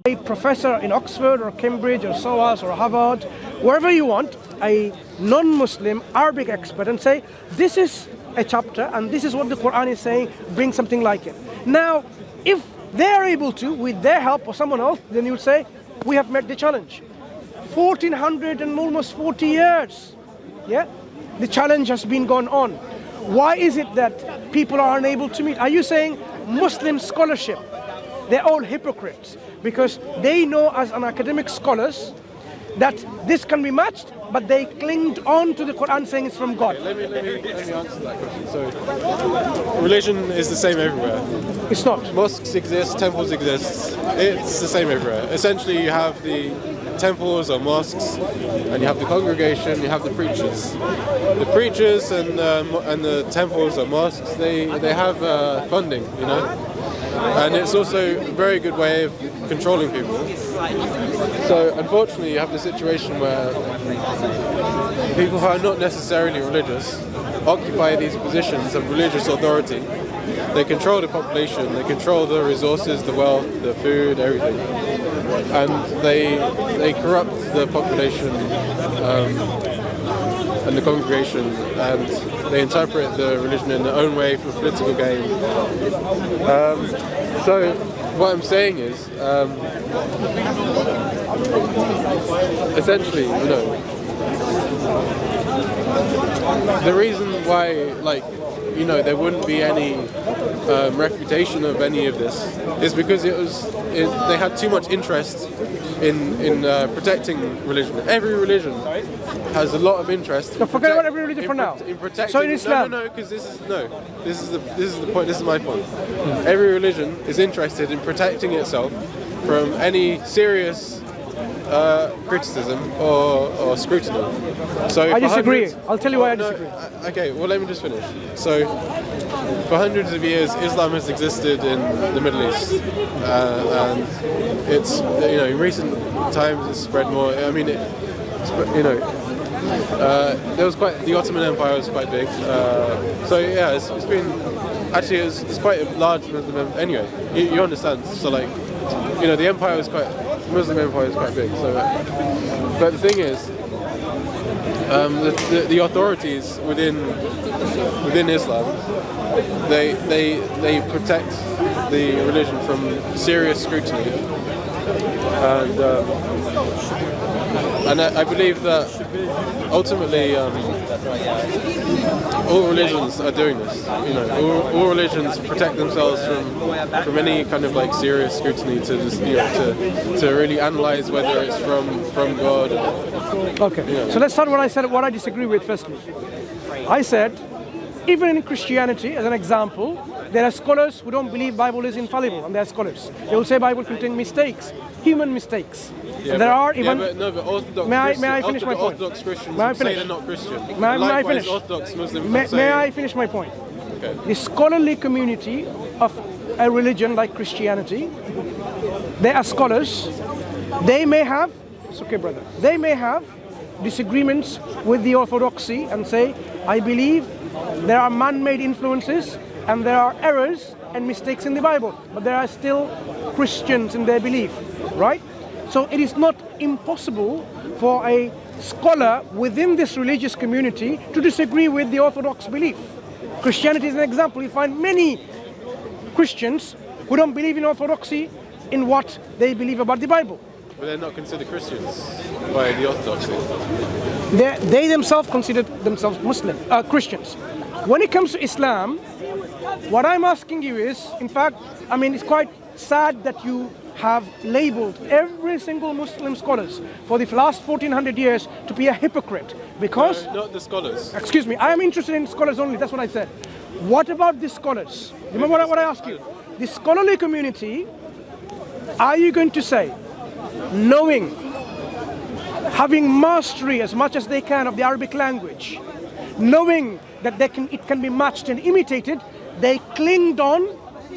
a professor in Oxford or Cambridge or SOAS or Harvard, wherever you want, a non-Muslim Arabic expert, and say, this is a chapter and this is what the Quran is saying, bring something like it. Now, if they're able to, with their help or someone else, then you would say, we have met the challenge. 1400 and almost 40 years, yeah? The challenge has been going on. Why is it that people are unable to meet? Are you saying Muslim scholarship, they're all hypocrites? Because they know as an academic scholars that this can be matched, but they clinged on to the Quran saying it's from God. Let me answer that question. So, religion is the same everywhere. It's not. Mosques exist, temples exist. It's the same everywhere. Essentially, you have the temples or mosques, and you have the congregation, you have the preachers. The preachers and the temples or mosques, they have funding, you know, and it's also a very good way of controlling people. So unfortunately, you have the situation where people who are not necessarily religious occupy these positions of religious authority. They control the population, they control the resources, the wealth, the food, everything. And they corrupt the population and the congregation, and they interpret the religion in their own way for political gain. So what I'm saying is, essentially, you know, the reason why, like, you know, there wouldn't be any refutation of any of this is because they had too much interest in protecting religion. Every religion has a lot of interest. So forget about every religion for now. In protecting. So in Islam, no, because this is the point. This is my point. Every religion is interested in protecting itself from any serious criticism or scrutiny. So I disagree. I'll tell you why I disagree. Okay, well, let me just finish. So, for hundreds of years, Islam has existed in the Middle East, and it's, you know, in recent times it's spread more. I mean, there was the Ottoman Empire was quite big. So yeah, it's been actually it's quite a large Muslim. Anyway, you understand. So like, you know, the Muslim empire is quite big. So, but the thing is, the authorities within Islam, they protect the religion from serious scrutiny, and I believe that ultimately all religions are doing this. You know, all religions protect themselves from any kind of like serious scrutiny to just, you know, to really analyze whether it's from God. Okay. You know. So let's start what I disagree with firstly. I said, even in Christianity, as an example, there are scholars who don't believe Bible is infallible, and they are scholars. They will say Bible contains mistakes, human mistakes. Yeah, there are even. Yeah, but Orthodox. May I finish my point? Orthodox Christians say they're not Christian. May I finish? Orthodox Muslims may I finish my point? Okay. The scholarly community of a religion like Christianity, they are scholars. They may have, it's okay, brother. They may have disagreements with the orthodoxy and say, I believe there are man-made influences and there are errors and mistakes in the Bible, but there are still Christians in their belief, right? So it is not impossible for a scholar within this religious community to disagree with the orthodox belief. Christianity is an example. You find many Christians who don't believe in orthodoxy in what they believe about the Bible. But they're not considered Christians by the orthodoxy. They themselves consider themselves Christians. When it comes to Islam, what I'm asking you is, in fact, I mean, it's quite sad that you have labeled every single Muslim scholars for the last 1400 years to be a hypocrite, because... No, not the scholars. Excuse me, I am interested in scholars only, that's what I said. What about the scholars? Remember what I asked you? The scholarly community, are you going to say, knowing, having mastery as much as they can of the Arabic language, knowing that it can be matched and imitated, they clinged on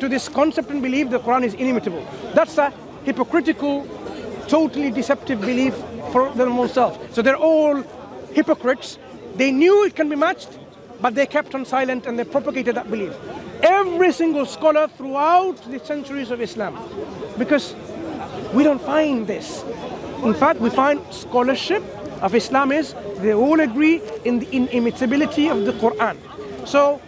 to this concept and believe the Quran is inimitable? That's a hypocritical, totally deceptive belief for themselves. So they're all hypocrites. They knew it can be matched, but they kept on silent and they propagated that belief. Every single scholar throughout the centuries of Islam, because We don't find this. In fact, we find scholarship of Islam is they all agree in the inimitability of the Quran. So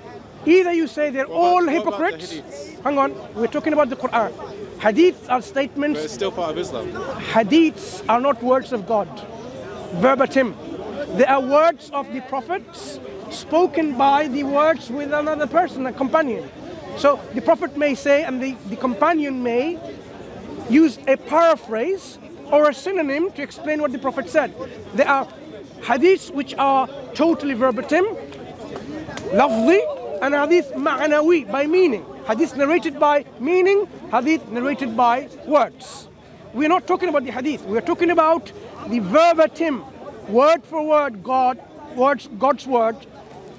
either you say they're all hypocrites. Hang on, we're talking about the Quran. Hadiths are statements. But it's still part of Islam. Hadiths are not words of God, verbatim. They are words of the prophets spoken by the words with another person, a companion. So the prophet may say, and the companion may use a paraphrase or a synonym to explain what the prophet said. There are hadiths which are totally verbatim, lafzi, and hadith ma'anawi, by meaning. Hadith narrated by meaning, hadith narrated by words. We're not talking about the hadith, we're talking about the verbatim, word for word God's word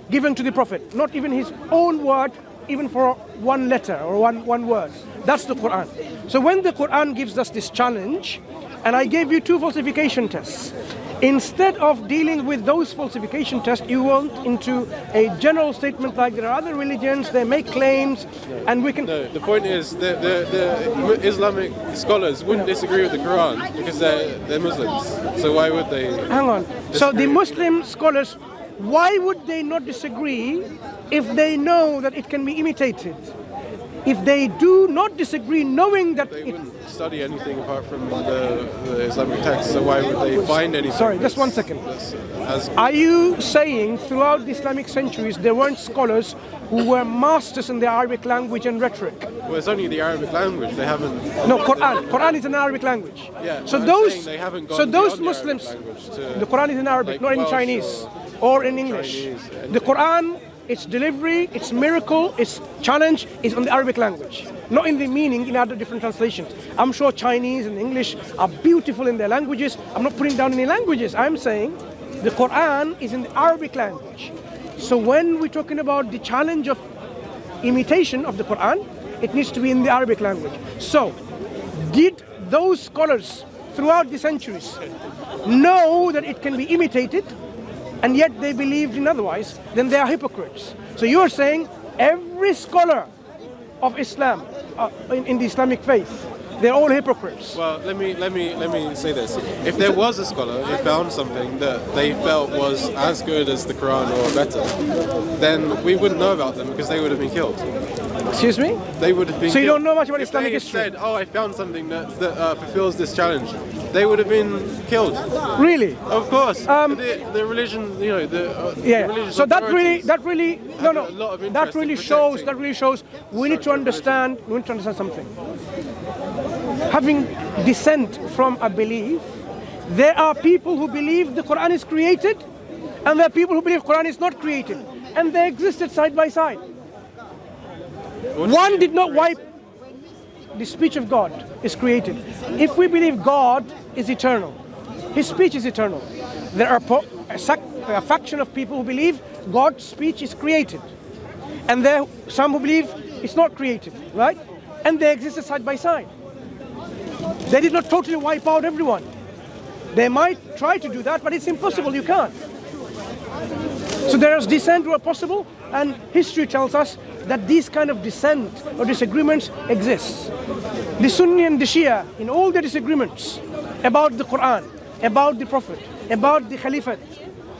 given to the prophet. Not even his own word, even for one letter or one word. That's the Quran. So when the Quran gives us this challenge, and I gave you 2 falsification tests, instead of dealing with those falsification tests, you went into a general statement like there are other religions, they make claims, and we can... No, the point is that the Islamic scholars wouldn't disagree with the Quran because they're Muslims. So why would they... Hang on. So the Muslim scholars, why would they not disagree if they know that it can be imitated? If they do not disagree, knowing that they wouldn't study anything apart from the Islamic text, so why would they find anything? Sorry, just 1 second. Are you saying throughout the Islamic centuries there weren't scholars who were masters in the Arabic language and rhetoric? Well, it's only the Arabic language. They haven't. No, Quran is in Arabic language. Yeah. So they haven't gone those beyond Muslims, the the Quran is in Arabic, like not in Welsh Chinese or in English. Chinese, The Quran, its delivery, its miracle, its challenge is on the Arabic language, not in the meaning in other different translations. I'm sure Chinese and English are beautiful in their languages. I'm not putting down any languages. I'm saying the Quran is in the Arabic language. So when we're talking about the challenge of imitation of the Quran, it needs to be in the Arabic language. So did those scholars throughout the centuries know that it can be imitated, and yet they believed in otherwise? Then they are hypocrites. So you are saying every scholar of Islam in the Islamic faith, they're all hypocrites. Well, let me say this. If there was a scholar who found something that they felt was as good as the Quran or better, then we wouldn't know about them because they would have been killed. Excuse me? They would have been So you killed. don't know much about If Islamic they had history? said, oh, I found something that fulfills this challenge, they would have been killed. Really? Of course. The religion, you know, Yeah. the religious So that really have a lot of that interest in really shows we need to understand something. Having dissent from a belief, there are people who believe the Quran is created, and there are people who believe Quran is not created, and they existed side by side. One did not wipe the speech of God is created. If we believe God is eternal, his speech is eternal. There are a faction of people who believe God's speech is created, and there are some who believe it's not created, right? And they existed side by side. They did not totally wipe out everyone. They might try to do that, but it's impossible, you can't. So there is dissent where possible, and history tells us that these kind of dissent or disagreements exist. The Sunni and the Shia, in all their disagreements about the Quran, about the Prophet, about the Caliphate,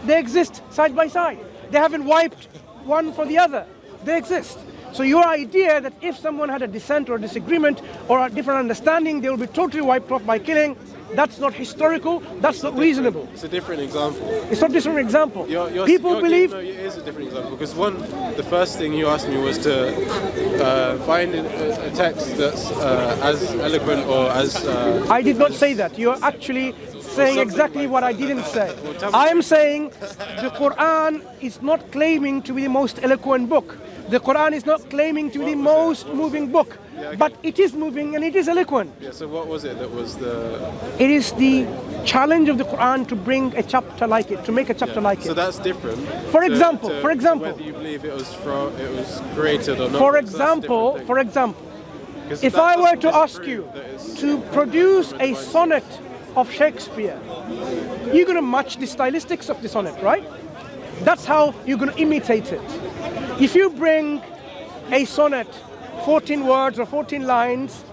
they exist side by side. They haven't wiped one for the other. They exist. So your idea that if someone had a dissent or a disagreement or a different understanding, they will be totally wiped off by killing, that's not historical, that's not reasonable. It's a different example. It's not a different example. People believe... No, it is a different example, because the first thing you asked me was to find a text that's as eloquent or as... I did not say that. You're actually saying exactly what I didn't say. I am saying the Quran is not claiming to be the most eloquent book. The Quran is not claiming to be the most moving book, but it is moving and it is eloquent. Yeah, so what was it that was the... It is the challenge of the Quran to bring a chapter like it, to make a chapter like it. So that's different. For example, whether you believe it was created or not. For example, if I were to ask you to produce a sonnet of Shakespeare, you're going to match the stylistics of the sonnet, right? That's how you're going to imitate it. If you bring a sonnet, 14 words or 14 lines,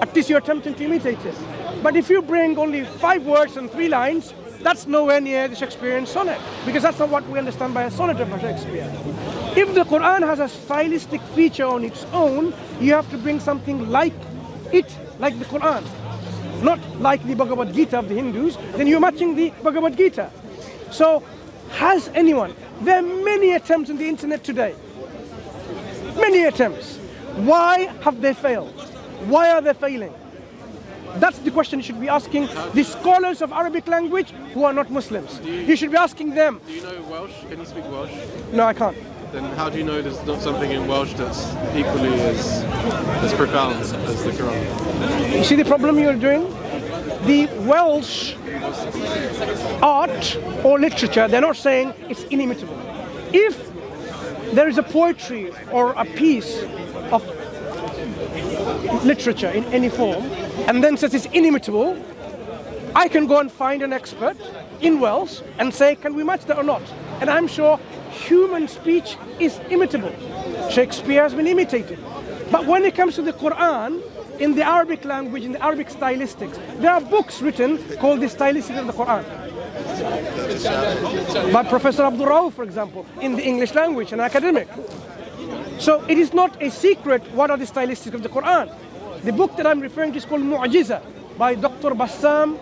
At least you're attempting to imitate it. But if you bring only 5 words and 3 lines, that's nowhere near the Shakespearean sonnet, because that's not what we understand by a sonnet of Shakespeare. If the Quran has a stylistic feature on its own, you have to bring something like it, like the Quran, not like the Bhagavad Gita of the Hindus. Then you're matching the Bhagavad Gita. So, has anyone? There are many attempts on the internet today. Many attempts. Why have they failed? Why are they failing? That's the question you should be asking the scholars of Arabic language who are not Muslims. You should be asking them. Do you know Welsh? Can you speak Welsh? No, I can't. Then how do you know there's not something in Welsh that's equally as profound as the Quran? You see the problem you're doing? The Welsh art or literature, they're not saying it's inimitable. If there is a poetry or a piece of literature in any form, and then says it's inimitable, I can go and find an expert in Welsh and say, can we match that or not? And I'm sure human speech is imitable. Shakespeare has been imitated. But when it comes to the Quran, in the Arabic language, in the Arabic stylistics, there are books written called the Stylistics of the Quran. By Professor Abdul Rauf, for example, in the English language, an academic. So it is not a secret what are the stylistics of the Quran. The book that I'm referring to is called Mu'jiza by Dr. Bassam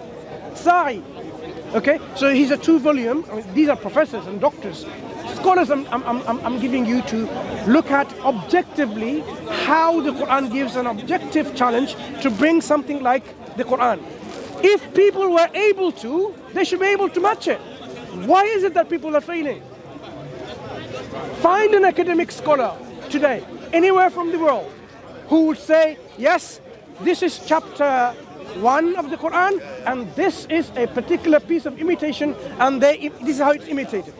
Sa'i. Okay, so he's a 2-volume. I mean, these are professors and doctors, scholars. I'm giving you to look at objectively how the Quran gives an objective challenge to bring something like the Quran. If people were able to, they should be able to match it. Why is it that people are failing? Find an academic scholar today, anywhere from the world, who would say, yes, this is chapter 1 of the Quran, and this is a particular piece of imitation, and this is how it's imitated.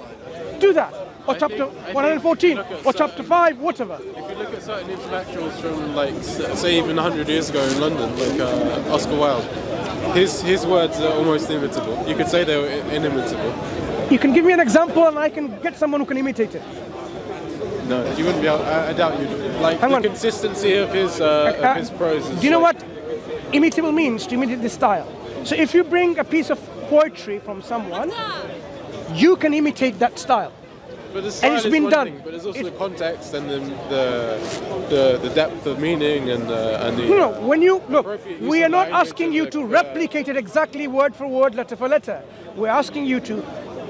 Do that. Or chapter 114, or chapter 5, whatever. If you look at certain intellectuals from, like, say even 100 years ago in London, like Oscar Wilde, his words are almost inimitable. You could say they were inimitable. You can give me an example and I can get someone who can imitate it. No, you wouldn't be able, I doubt you'd. Like, the consistency of his prose is... Do you know what imitable means? To imitate the style. So if you bring a piece of poetry from someone, you can imitate that style. But the style and it's been done. Thing, but there's also the context and the depth of meaning and the... No, when you... Look, we are not asking you to replicate it exactly word for word, letter for letter. We're asking you to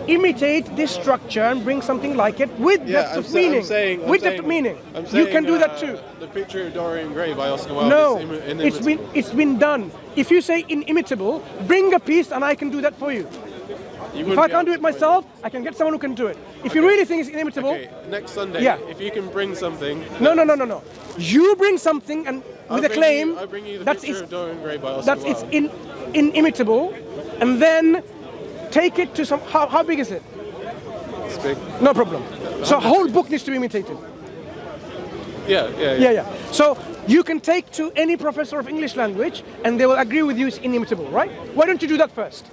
imitate this structure and bring something like it with depth of meaning. With depth of meaning. You can do that too. The picture of Dorian Gray by Oscar Wilde is inimitable. It's been done. If you say inimitable, bring a piece and I can do that for you. If I can't do it myself, I can get someone who can do it. If you really think it's inimitable... Okay, next Sunday, if you can bring something... No. You bring something and with a claim I'll bring you the that picture of Dorian Gray by Oscar Wilde. it's inimitable, and then take it to some... How big is it? It's big. No problem. So a whole book needs to be imitated. Yeah. So you can take to any professor of English language and they will agree with you it's inimitable, right? Why don't you do that first?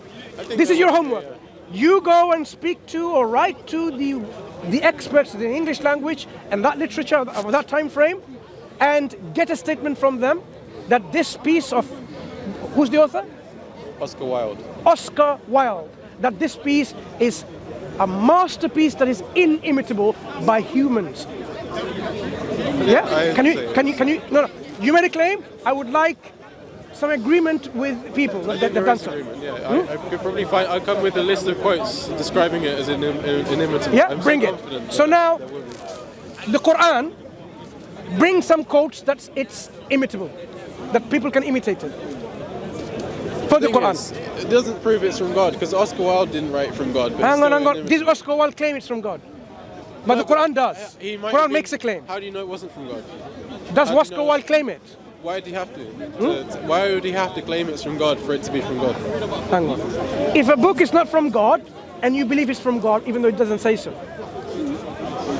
This is your homework. You go and speak to or write to the experts in the English language and that literature of that time frame and get a statement from them that this piece of... Who's the author? Oscar Wilde. Oscar Wilde. That this piece is a masterpiece that is inimitable by humans. Yeah? Can you? No. You made a claim. I would like some agreement with people that have done so. I could probably find. I'll come with a list of quotes describing it as inimitable. Yeah, bring it. So now, the Quran, bring some quotes that it's imitable, that people can imitate it. For the Quran. It doesn't prove it's from God, because Oscar Wilde didn't write from God. Hang on. This Oscar Wilde claim it's from God. But the Quran does. Quran makes a claim. How do you know it wasn't from God? Does Oscar Wilde claim it? Why did he have to? Why would he have to claim it's from God for it to be from God? Hang on. If a book is not from God, and you believe it's from God, even though it doesn't say so.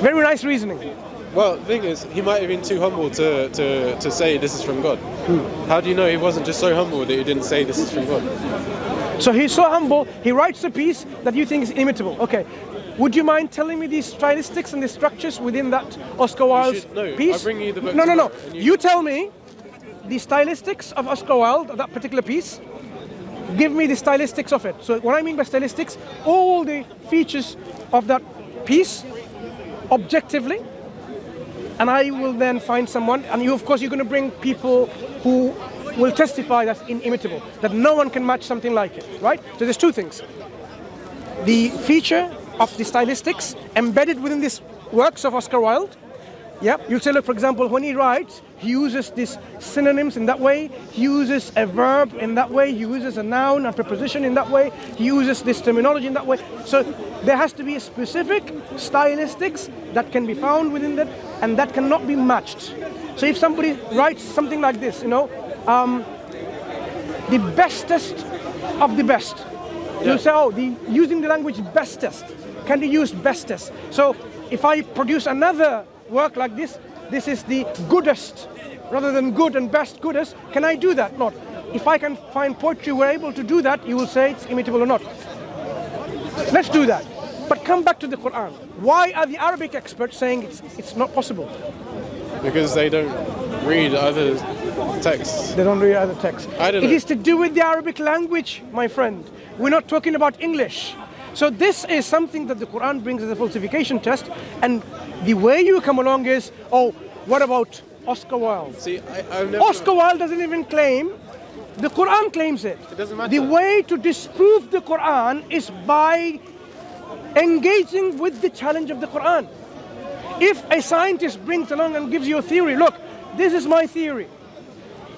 Very nice reasoning. Well, the thing is, he might have been too humble to say this is from God. How do you know he wasn't just so humble that he didn't say this is from God? So he's so humble, he writes a piece that you think is inimitable. Okay. Would you mind telling me the stylistics and the structures within that Oscar Wilde's piece? I'll bring you the book. No. You tell me the stylistics of Oscar Wilde, of that particular piece. Give me the stylistics of it. So what I mean by stylistics, all the features of that piece, objectively, and I will then find someone, and you, of course, you're going to bring people who will testify that's inimitable, that no one can match something like it, right? So there's two things. The feature of the stylistics embedded within these works of Oscar Wilde. Yeah, you'll say, look, for example, when he writes, he uses these synonyms in that way, he uses a verb in that way, he uses a noun and preposition in that way, he uses this terminology in that way. So there has to be a specific stylistics that can be found within that, and that cannot be matched. So if somebody writes something like this, you know, the bestest of the best, you say, oh, using the language bestest, can be used bestest. So if I produce another work like this, this is the goodest, rather than good and best, goodest, can I do that? Not. If I can find poetry we're able to do that, you will say it's imitable or not. Let's do that. But come back to the Quran. Why are the Arabic experts saying it's not possible? Because they don't read other texts. They don't read other texts. I don't know. It is to do with the Arabic language, my friend. We're not talking about English. So this is something that the Quran brings as a falsification test, and the way you come along is, oh, what about Oscar Wilde? See, I've never... Oscar Wilde doesn't even claim, the Quran claims it. It doesn't matter. The way to disprove the Quran is by engaging with the challenge of the Quran. If a scientist brings along and gives you a theory, look, this is my theory.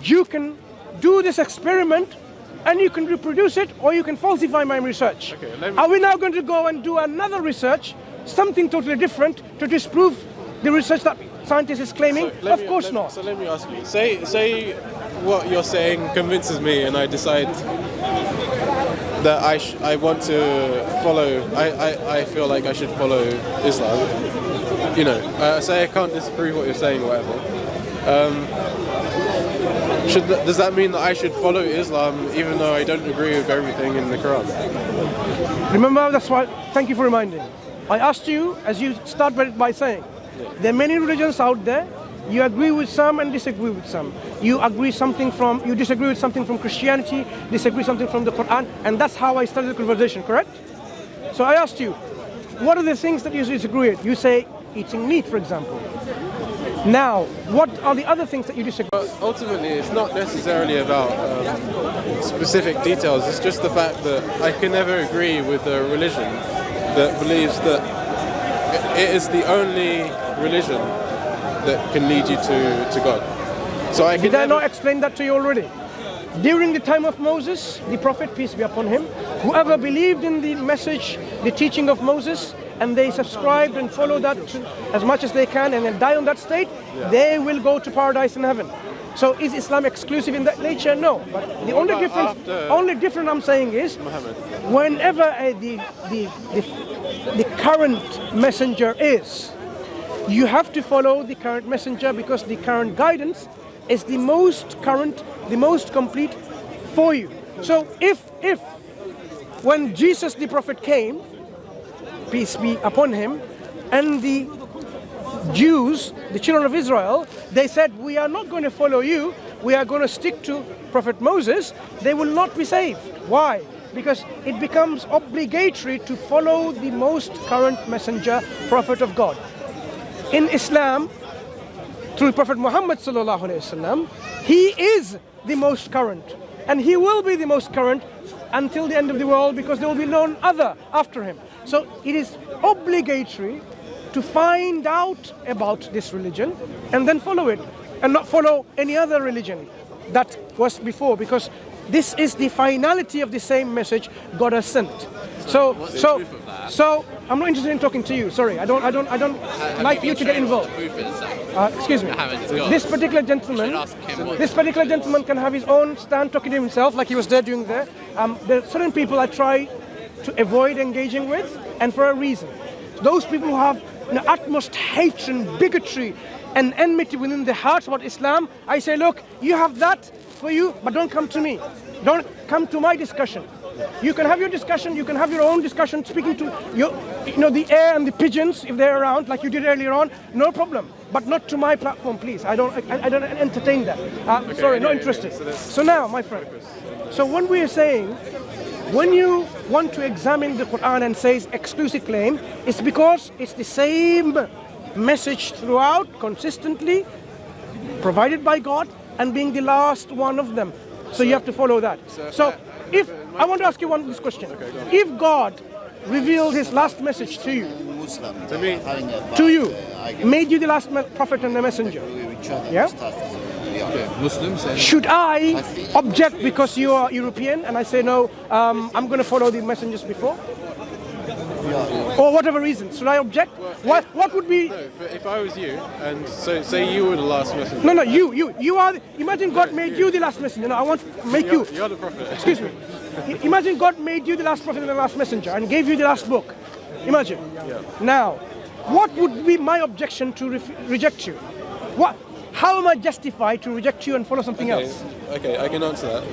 You can do this experiment and you can reproduce it, or you can falsify my research. Okay, Are we now going to go and do another research, something totally different, to disprove the research that scientists is claiming? Of course not. So let me ask you, say what you're saying convinces me and I decide that I want to follow, I feel like I should follow Islam. You know, say I can't disprove what you're saying or whatever. Does that mean that I should follow Islam even though I don't agree with everything in the Quran? Remember, that's why, thank you for reminding. I asked you, as you started by saying, there are many religions out there. You agree with some and disagree with some. You disagree with something from Christianity, disagree something from the Quran, and that's how I started the conversation, correct? So I asked you, what are the things that you disagree with? You say eating meat, for example. Now, what are the other things that you disagree with? But ultimately, it's not necessarily about specific details. It's just the fact that I can never agree with a religion that believes that it is the only religion that can lead you to God. So I can Did I not explain that to you already? During the time of Moses, the Prophet, peace be upon him, whoever believed in the message, the teaching of Moses, and they subscribed and followed that as much as they can and then die on that state, they will go to paradise in heaven. So is Islam exclusive in that nature? No. But the only difference I'm saying is, whenever the current messenger is, you have to follow the current messenger, because the current guidance is the most current, the most complete for you. So if when Jesus the Prophet came, peace be upon him, and the Jews, the children of Israel, they said, we are not going to follow you, we are going to stick to Prophet Moses, they will not be saved. Why? Because it becomes obligatory to follow the most current messenger, Prophet of God. In Islam, through Prophet Muhammad sallallahu alaihi wasallam, he is the most current, and he will be the most current until the end of the world, because there will be none other after him. So it is obligatory to find out about this religion and then follow it, and not follow any other religion that was before, because this is the finality of the same message God has sent. So I'm not interested in talking to you. Sorry, I don't like you to get involved. Excuse me. This particular gentleman can have his own stand talking to himself, like he was there doing there. There are certain people I try to avoid engaging with, and for a reason. Those people who have utmost hatred and bigotry and enmity within their hearts about Islam, I say, look, you have that for you, but don't come to me. Don't come to my discussion. You can have your discussion, you can have your own discussion, speaking to the air and the pigeons if they're around, like you did earlier on, no problem. but not to my platform, please. I don't entertain that. Sorry, not interested. So now, my friend, so when we are saying, when you want to examine the Quran and says exclusive claim, it's because it's the same message throughout, consistently, provided by God, and being the last one of them. So you have to follow that. So if, I want to ask you this question. If God revealed his last message to you, made you the last prophet and the messenger, yeah? Should I object because you are European and I say no, I'm going to follow the messengers before? Or whatever reason, should I object? What would be? No, if I was you, and so say you were the last messenger. No, you are. Imagine God made you the last messenger. No, I want to make you. You're the prophet. Excuse me. Imagine God made you the last prophet and the last messenger and gave you the last book. Imagine. Yeah. Now, what would be my objection to reject you? How am I justified to reject you and follow something else? Okay, I can answer that.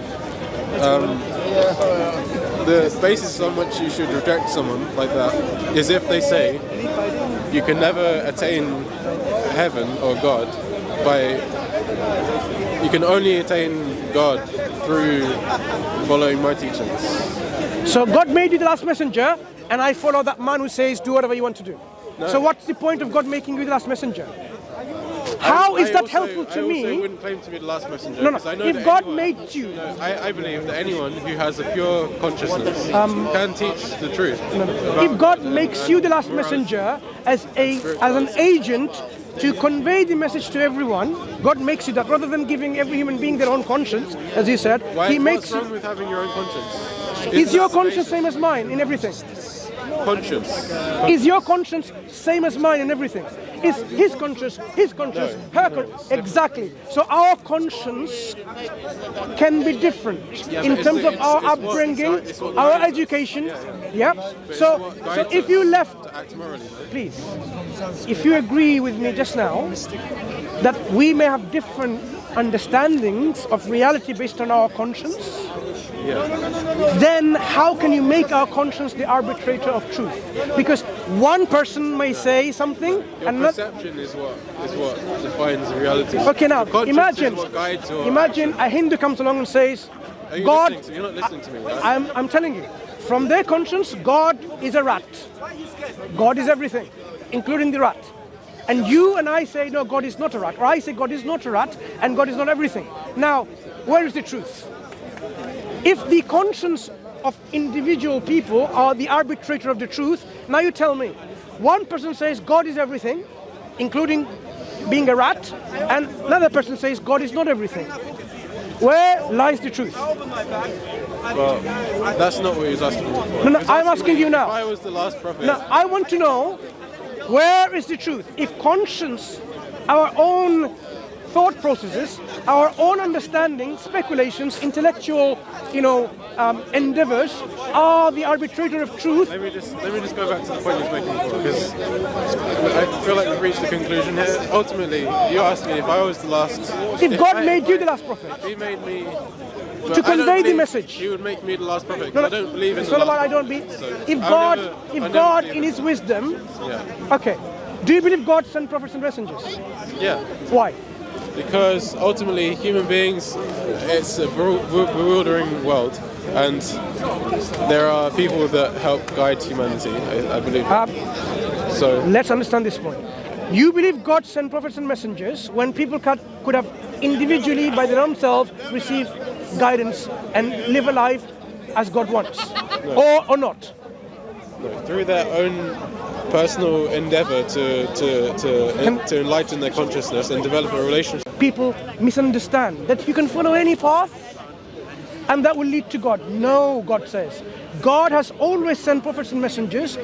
The basis on which you should reject someone like that is if they say you can never attain heaven or God you can only attain God through following my teachings. So God made you the last messenger and I follow that man who says do whatever you want to do. No. So what's the point of God making you the last messenger? How is that helpful to me? I wouldn't claim to be the last messenger. No. If God made you... No, I believe that anyone who has a pure consciousness can teach the truth. If God makes you the last messenger as an agent to convey the message to everyone, God makes you that rather than giving every human being their own conscience, as he said. What's wrong with having your own conscience? Is your conscience same as mine in everything? Conscience. Is your conscience same as mine in everything? Is his conscience, her conscience? Exactly. So our conscience can be different in terms of our upbringing, our education. Yeah. So if you left, please, if you agree with me just now that we may have different understandings of reality based on our conscience, then how can you make our conscience the arbitrator of truth? Because one person may say something and perception is what defines reality. Okay, now imagine a Hindu comes along and says, God, you're not listening to me, right? I'm telling you, from their conscience, God is a rat. God is everything, including the rat. And you and I say, no, God is not a rat. Or I say God is not a rat and God is not everything. Now, where is the truth? If the conscience of individual people are the arbitrator of the truth, now you tell me, one person says God is everything, including being a rat, and another person says God is not everything. Where lies the truth? Well, that's not what he was asking me for. No, I'm asking you now. If I was the last prophet. Now, I want to know, where is the truth? If conscience, our own thought processes, our own understanding, speculations, intellectual, endeavors are the arbitrator of truth. Let me just go back to the point you're making before, because I feel like we've reached the conclusion here. Ultimately, you asked me if I was the last. If God made you the last prophet, He made me to convey the message. He would make me the last prophet. No, I don't believe in. I don't believe. If God, in His wisdom, okay. Do you believe God sent prophets and messengers? Yeah. Why? Because ultimately, human beings, it's a bewildering world, and there are people that help guide humanity, I believe. So let's understand this point. You believe God sent prophets and messengers when people could have individually, by their own self, received guidance and live a life as God wants, or not? No, through their own personal endeavor to enlighten their consciousness and develop a relationship. People misunderstand that you can follow any path and that will lead to God. No, God says. God has always sent prophets and messengers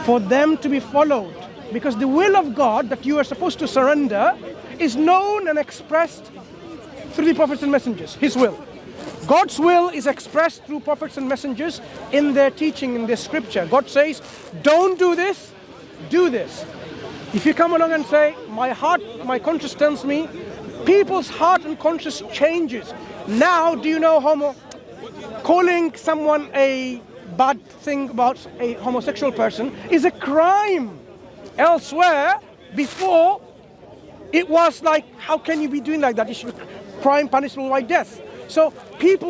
for them to be followed, because the will of God that you are supposed to surrender is known and expressed through the prophets and messengers, His will. God's will is expressed through prophets and messengers in their teaching, in their scripture. God says, don't do this, do this. If you come along and say, my heart, my conscience tells me, people's heart and conscience changes. Now, do you know calling someone a bad thing about a homosexual person is a crime. Elsewhere, before, It was like, how can you be doing like that? You should be crime punishable by death. So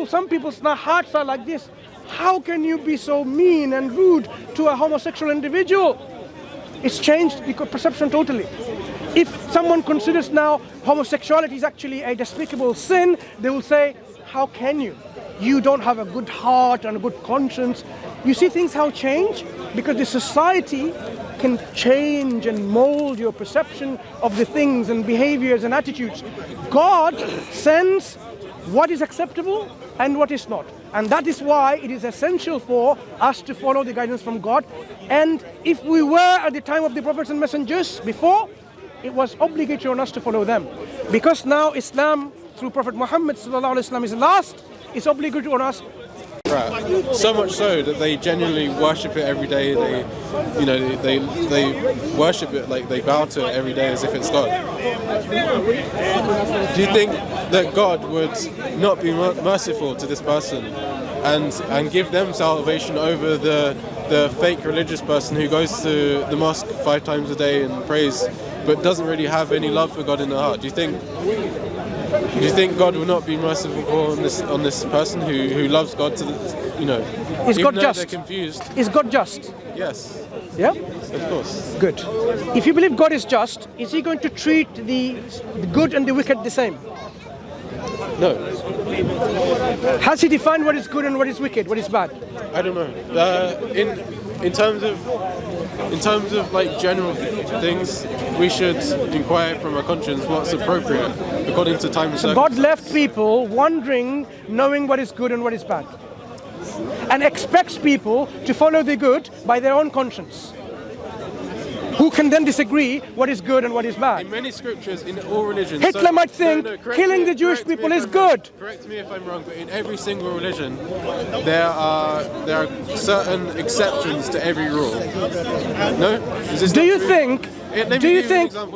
some people's hearts are like this. How can you be so mean and rude to a homosexual individual? It's changed the perception totally. If someone considers now homosexuality is actually a despicable sin, they will say, how can you? You don't have a good heart and a good conscience. You see things how change? Because the society can change and mold your perception of the things and behaviors and attitudes. God sends what is acceptable and what is not. And that is why it is essential for us to follow the guidance from God. And if we were at the time of the prophets and messengers before, it was obligatory on us to follow them. Because now Islam through Prophet Muhammad sallallahu alaihi wasallam is last, it's obligatory on us. Right. So much so that they genuinely worship it every day. They worship it, like they bow to it every day as if it's God. Do you think that God would not be merciful to this person and give them salvation over the fake religious person who goes to the mosque 5 times a day and prays, but doesn't really have any love for God in their heart? Do you think God will not be merciful on this person who loves God to Is God just? They're confused. Is God just? Yes. Yeah? Of course. Good. If you believe God is just, is he going to treat the good and the wicked the same? No. Has he defined what is good and what is wicked, what is bad? I don't know. In terms of like general things, we should inquire from our conscience what's appropriate according to time and So God left people wondering, knowing what is good and what is bad, and expects people to follow the good by their own conscience, who can then disagree what is good and what is bad. In many scriptures, in all religions, Hitler might think killing the Jewish people is good. Correct me if I'm wrong, but in every single religion, there are certain exceptions to every rule. No? Do you think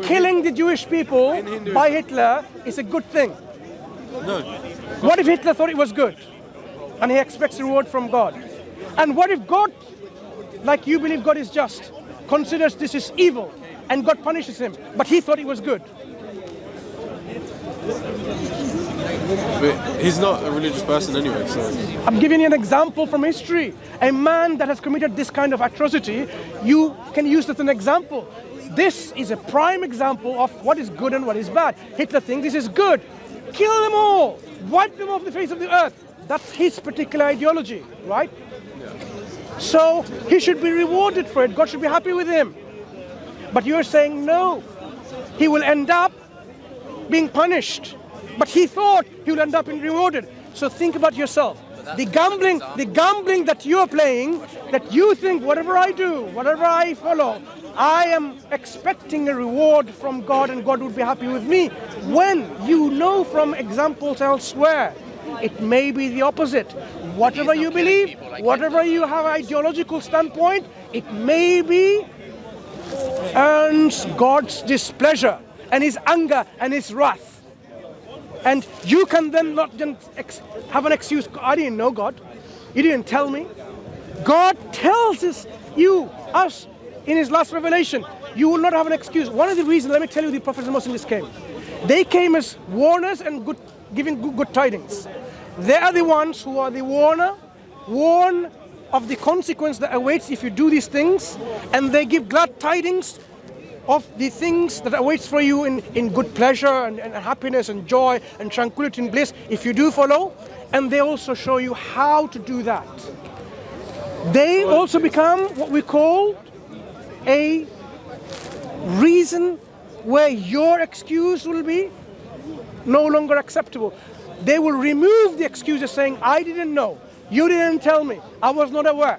killing the Jewish people by Hitler is a good thing? No. What if Hitler thought it was good, and he expects a reward from God? And what if God, like you believe God is just, considers this is evil and God punishes him, but he thought it was good? But he's not a religious person anyway, so... I'm giving you an example from history. A man that has committed this kind of atrocity, you can use this as an example. This is a prime example of what is good and what is bad. Hitler thinks this is good. Kill them all. Wipe them off the face of the earth. That's his particular ideology, right? So he should be rewarded for it. God should be happy with him. But you're saying no. He will end up being punished. But he thought he will end up being rewarded. So think about yourself. The gambling that you're playing, that you think whatever I do, whatever I follow, I am expecting a reward from God and God would be happy with me. When you know from examples elsewhere, it may be the opposite. Whatever you believe, whatever you have ideological standpoint, it may be earns God's displeasure and his anger and his wrath. And you can then not just have an excuse. I didn't know God. You didn't tell me. God tells us in his last revelation. You will not have an excuse. One of the reasons, let me tell you, the prophets and messengers came. They came as warners and giving good tidings. They are the ones who are the warn of the consequence that awaits if you do these things, and they give glad tidings of the things that awaits for you in good pleasure and happiness and joy and tranquility and bliss if you do follow. And they also show you how to do that. They also become what we call a reason where your excuse will be no longer acceptable. They will remove the excuses saying, I didn't know, you didn't tell me, I was not aware.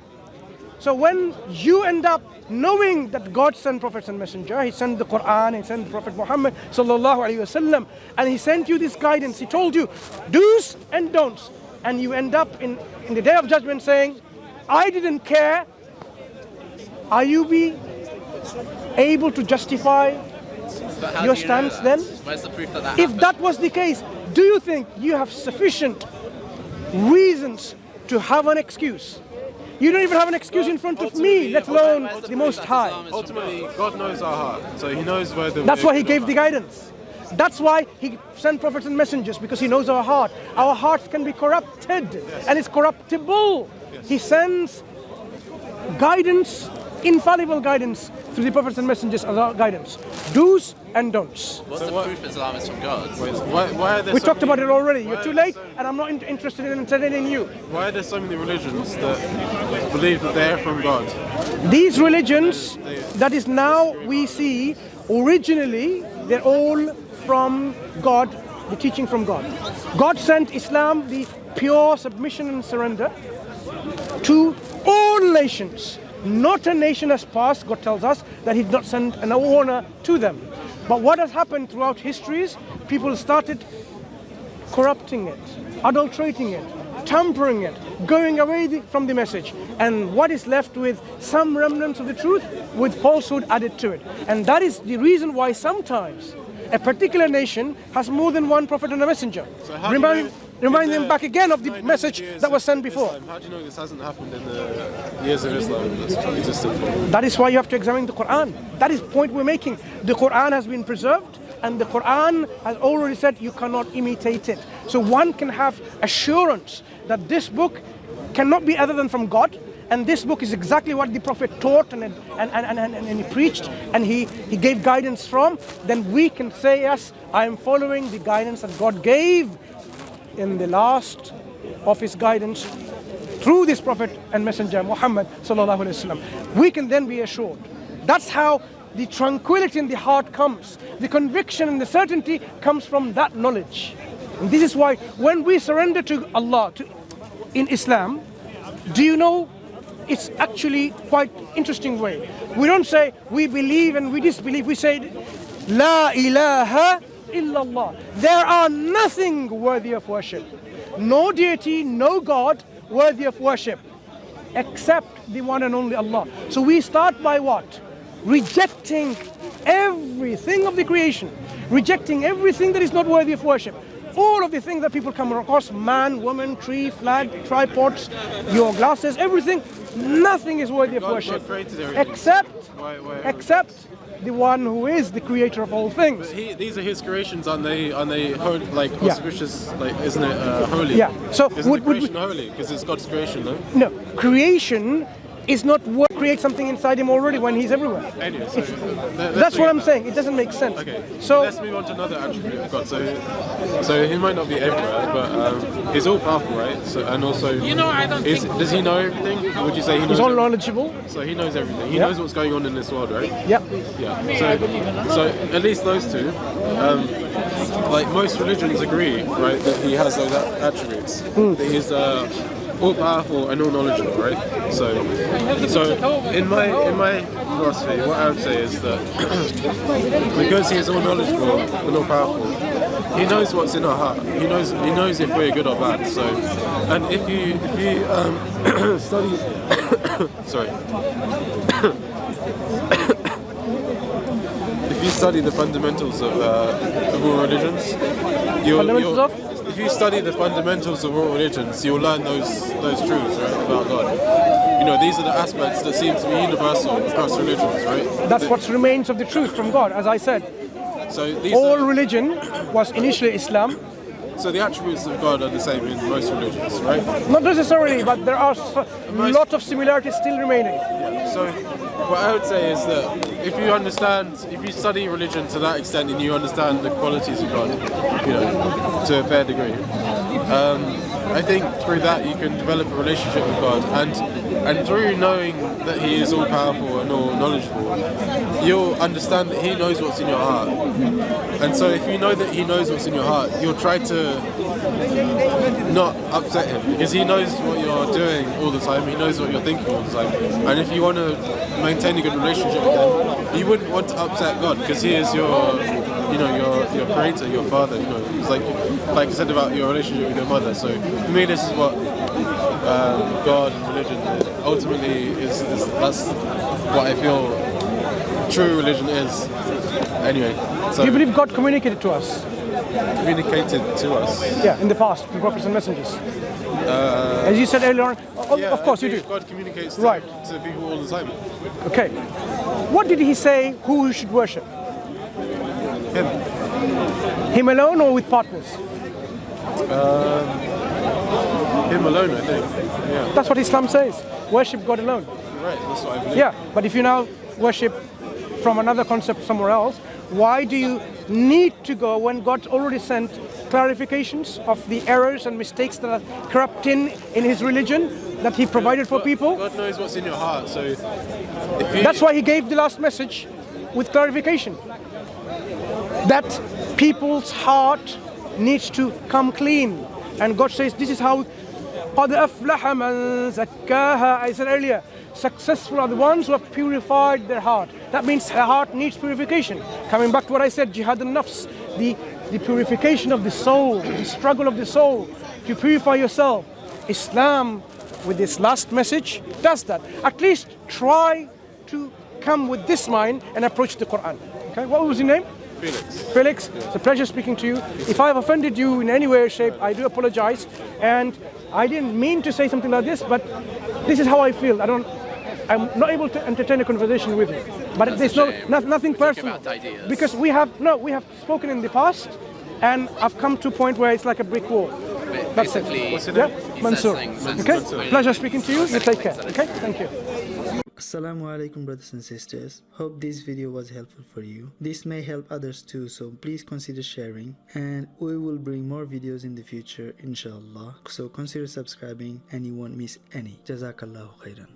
So when you end up knowing that God sent prophets and messenger, he sent the Quran, he sent Prophet Muhammad sallallahu alaihi wasallam, and he sent you this guidance, he told you do's and don'ts, and you end up in the day of judgment saying, I didn't care, are you be able to justify your stance then? Where's the proof that If that was the case, do you think you have sufficient reasons to have an excuse? You don't even have an excuse in front of me, let alone the Most High. Ultimately, God knows our heart, so he knows where the... That's why he gave the guidance. That's why he sent prophets and messengers, because he knows our heart. Our hearts can be corrupted, and it's corruptible. He sends guidance, infallible guidance, through the prophets and messengers as our guidance. Do's and don'ts. What's the proof Islam is from God? Why are there We so talked many, about it already. You're too late, so, and I'm not interested in entertaining you. why are there so many religions that believe that they're from God? These religions that is now we see, originally, they're all from God, the teaching from God. God sent Islam, the pure submission and surrender, to all nations. Not a nation has passed, God tells us, that He did not send an warner to them. But what has happened throughout histories, people started corrupting it, adulterating it, tampering it, going away from the message. And what is left with some remnants of the truth with falsehood added to it. And that is the reason why sometimes a particular nation has more than one prophet and a messenger. So how do you know Remind them back again of the message that was sent before. Islam, how do you know this hasn't happened in the years of Islam that's existed for? That is why you have to examine the Quran. That is the point we're making. The Quran has been preserved, and the Quran has already said you cannot imitate it. So one can have assurance that this book cannot be other than from God, and this book is exactly what the Prophet taught and he preached, and he gave guidance from. Then we can say, yes, I am following the guidance that God gave in the last of His guidance through this Prophet and Messenger Muhammad sallallahu alaihi wasallam. We can then be assured. That's how the tranquility in the heart comes. The conviction and the certainty comes from that knowledge. And this is why when we surrender to Allah in Islam, do you know, it's actually quite interesting way. We don't say we believe and we disbelieve. We say La ilaha illallah. There are nothing worthy of worship. No deity, no God worthy of worship except the one and only Allah. So we start by what? Rejecting everything of the creation. Rejecting everything that is not worthy of worship. All of the things that people come across, man, woman, tree, flag, tripods, your glasses, everything, nothing is worthy of worship. Except the one who is the creator of all things. But these are His creations, aren't they holy, like auspicious, like isn't it holy? Yeah. So isn't creation holy? Because it's God's creation, no? No, creation is not what creates something inside Him already when He's everywhere. Anyway, so That's what I'm saying. It doesn't make sense. Okay. So let's move on to another attribute of God. So He might not be everywhere, but He's all powerful, right? So and also, does He know everything? Would you say He knows? He's all knowledgeable. So He knows everything. He knows what's going on in this world, right? Yeah. Yeah. So at least those two, like most religions agree, right, that He has those attributes. That He's all powerful and all knowledgeable, right? So in my philosophy, what I would say is that because He is all knowledgeable and all powerful, He knows what's in our heart. He knows if we're good or bad. So, and if you study, sorry, if you study the fundamentals of all religions, if you study the fundamentals of all religions, you'll learn those truths, right, about God. You know, these are the aspects that seem to be universal across religions, right? That's what remains of the truth from God, as I said. So all religion was initially Islam. So the attributes of God are the same in most religions, right? Not necessarily, but there are a lot of similarities still remaining. Yeah. So what I would say is that if you study religion to that extent and you understand the qualities of God, you know, to a fair degree, I think through that you can develop a relationship with God, and through knowing that He is all powerful and all knowledgeable, you'll understand that He knows what's in your heart. And so if you know that He knows what's in your heart, you'll try to not upset Him, because He knows what you're doing all the time. He knows what you're thinking all the time. And if you want to maintain a good relationship with Him, you wouldn't want to upset God, because He is your creator, your father. You know, it's like I said about your relationship with your mother. So for me, this is what God and religion ultimately is. That's what I feel true religion is. Anyway, so Do you believe God communicated to us? Communicated to us. Yeah, in the past, through prophets and messengers. As you said earlier on, of course you do. God communicates to people all the time. Okay. What did He say who we should worship? Him. Him alone or with partners? Him alone, I think. Yeah. That's what Islam says. Worship God alone. Right, that's what I believe. Yeah, but if you now worship from another concept somewhere else, why do you need to go when God already sent clarifications of the errors and mistakes that are corrupting in His religion that He provided for people? God knows what's in your heart, so if you... That's why He gave the last message with clarification. That people's heart needs to come clean. And God says, this is how قَدْ أَفْلَحَ مَنْ زَكَّاهَا. I said earlier, successful are the ones who have purified their heart. That means her heart needs purification. Coming back to what I said, jihad al-nafs, the purification of the soul, the struggle of the soul to purify yourself. Islam, with this last message, does that. At least try to come with this mind and approach the Quran. Okay, what was your name? Felix. Felix, it's a pleasure speaking to you. If I have offended you in any way or shape, I do apologize. And I didn't mean to say something like this, but this is how I feel. I'm not able to entertain a conversation with you. But there's nothing personal. Because we have spoken in the past, and I've come to a point where it's like a brick wall. That's it. What's your name? Yeah? Mansur. Okay? Pleasure speaking to you. You take care. Okay? Thank you. Assalamu alaikum, brothers and sisters. Hope this video was helpful for you. This may help others too, so please consider sharing, and we will bring more videos in the future inshallah, so consider subscribing and you won't miss any. Jazakallahu khairan.